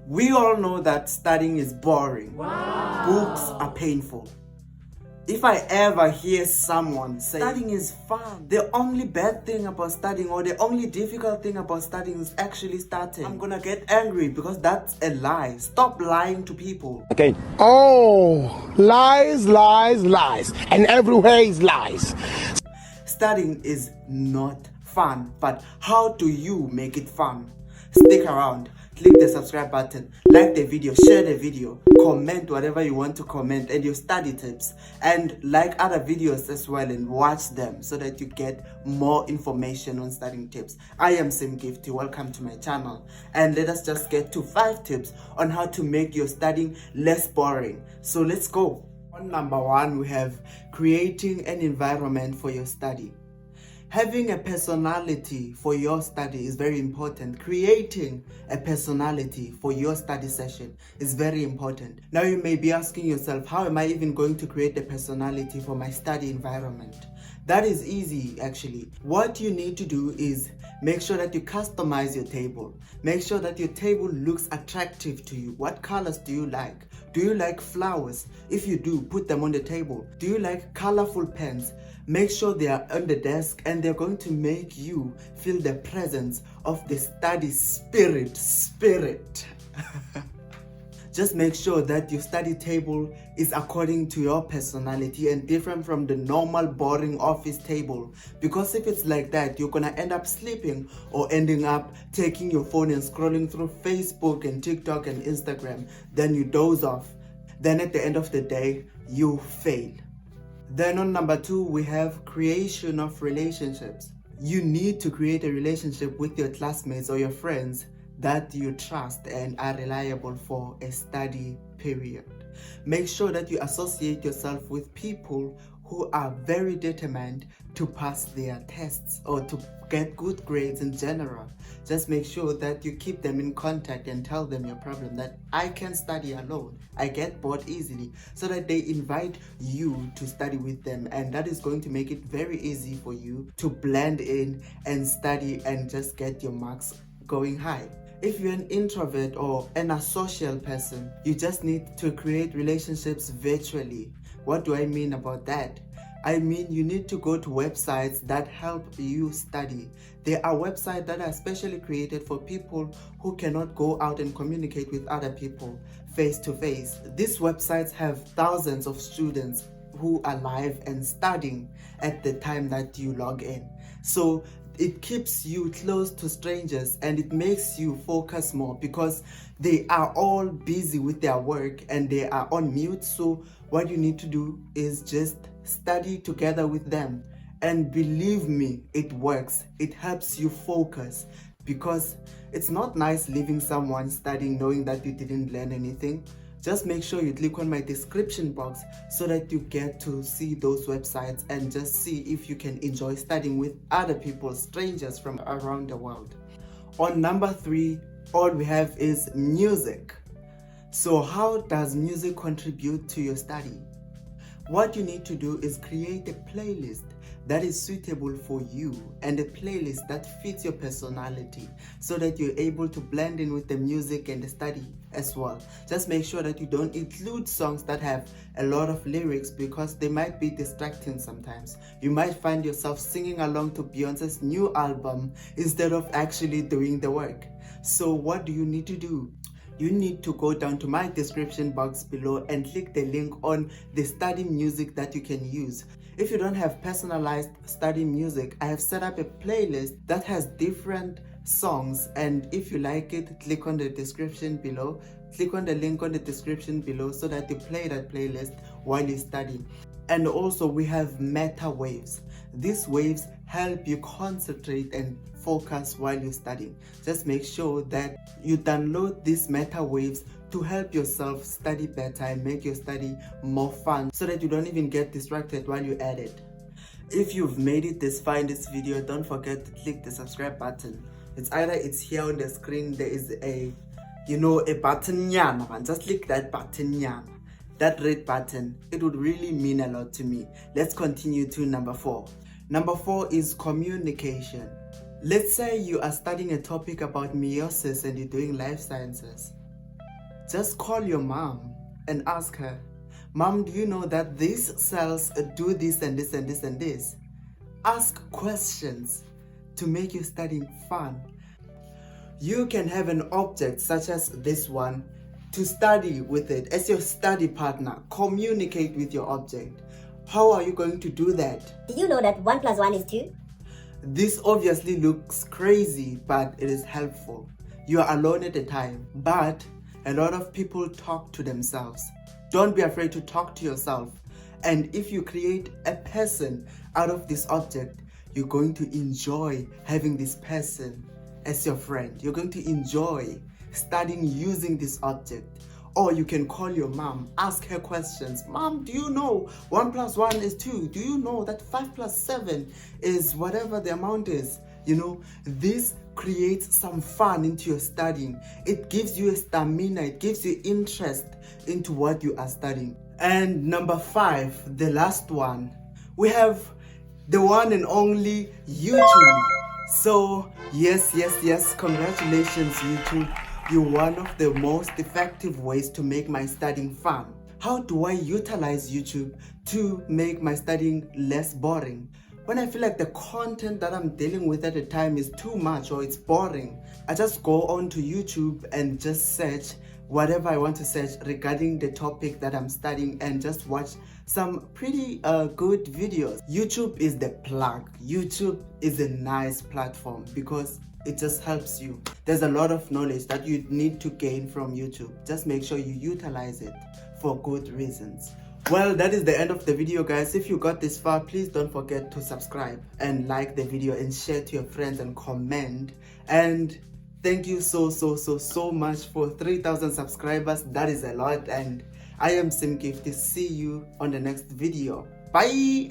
We all know that studying is boring. Wow. Books are painful. If I ever hear someone say studying is fun, the only bad thing about studying or the only difficult thing about studying is actually starting, I'm gonna get angry because that's a lie. Stop lying to people. Okay. Oh, lies, lies, lies. And everywhere is lies. Studying is not fun, but how do you make it fun? Stick around, click the subscribe button, like the video, share the video, comment whatever you want to comment and your study tips, and like other videos as well and watch them so that you get more information on studying tips. I am Sim Gifty, welcome to my channel, and let us just get to 5 tips on how to make your studying less boring. So let's go. On number 1, we have creating an environment for your study. Having a personality for your study is very important. Creating a personality for your study session is very important. Now you may be asking yourself, how am I even going to create a personality for my study environment? That is easy actually. What you need to do is make sure that you customize your table. Make sure that your table looks attractive to you. What colors do you like? Do you like flowers? If you do, put them on the table. Do you like colorful pens? Make sure they are on the desk and they're going to make you feel the presence of the study spirit. Just make sure that your study table is according to your personality and different from the normal boring office table. Because if it's like that, you're gonna end up sleeping or ending up taking your phone and scrolling through Facebook and TikTok and Instagram. Then you doze off. Then at the end of the day, you fail. Then on number 2, we have creation of relationships. You need to create a relationship with your classmates or your friends that you trust and are reliable for a study period. Make sure that you associate yourself with people who are very determined to pass their tests or to get good grades in general. Just make sure that you keep them in contact and tell them your problem, that I can study alone, I get bored easily, so that they invite you to study with them, and that is going to make it very easy for you to blend in and study and just get your marks going high. If you're an introvert or an asocial person, you just need to create relationships virtually. What do I mean about that? I mean, you need to go to websites that help you study. There are websites that are specially created for people who cannot go out and communicate with other people face to face. These websites have thousands of students who are live and studying at the time that you log in. So it keeps you close to strangers and it makes you focus more because they are all busy with their work and they are on mute. So what you need to do is just study together with them. And believe me, it works. It helps you focus because it's not nice leaving someone studying knowing that you didn't learn anything. Just make sure you click on my description box so that you get to see those websites and just see if you can enjoy studying with other people, strangers from around the world. On number 3, all we have is music. So how does music contribute to your study? What you need to do is create a playlist that is suitable for you and a playlist that fits your personality so that you're able to blend in with the music and the study as well. Just make sure that you don't include songs that have a lot of lyrics because they might be distracting sometimes. You might find yourself singing along to Beyonce's new album instead of actually doing the work. So what do you need to do? You need to go down to my description box below and click the link on the study music that you can use. If you don't have personalized study music, I have set up a playlist that has different songs, and if you like it, click on the description below. Click on the link on the description below so that you play that playlist while you study. And also we have meta waves. These waves help you concentrate and focus while you're studying. Just make sure that you download these meta waves to help yourself study better and make your study more fun so that you don't even get distracted while you edit. If you've made it this far in this video, don't forget to click the subscribe button. It's here on the screen. There is a button, just click that button, that red button. It would really mean a lot to me. Let's continue to number 4. Number 4 is communication. Let's say you are studying a topic about meiosis and you're doing life sciences. Just call your mom and ask her, Mom, do you know that these cells do this and this and this and this? Ask questions to make your studying fun. You can have an object such as this one to study with it as your study partner. Communicate with your object. How are you going to do that? Do you know that 1 plus 1 is 2? This obviously looks crazy, but it is helpful. You are alone at a time, but a lot of people talk to themselves. Don't be afraid to talk to yourself. And if you create a person out of this object, you're going to enjoy having this person as your friend. You're going to enjoy studying using this object. Or you can call your mom, ask her questions. Mom, do you know 1 plus 1 is 2? Do you know that 5 plus 7 is whatever the amount is? You know, this creates some fun into your studying. It gives you a stamina, it gives you interest into what you are studying. And number 5, the last one, we have the one and only YouTube. So yes, congratulations YouTube. You're one of the most effective ways to make my studying fun. How do I utilize YouTube to make my studying less boring? When I feel like the content that I'm dealing with at the time is too much or it's boring, I just go onto YouTube and just search whatever I want to search regarding the topic that I'm studying and just watch some pretty good videos. YouTube is the plug. YouTube is a nice platform because it just helps you. There's a lot of knowledge that you need to gain from YouTube. Just make sure you utilize it for good reasons. Well, that is the end of the video, guys. If you got this far, please don't forget to subscribe and like the video and share to your friends and comment. And thank you so much for 3,000 subscribers. That is a lot. And I am Sim Gifty. See you on the next video. Bye.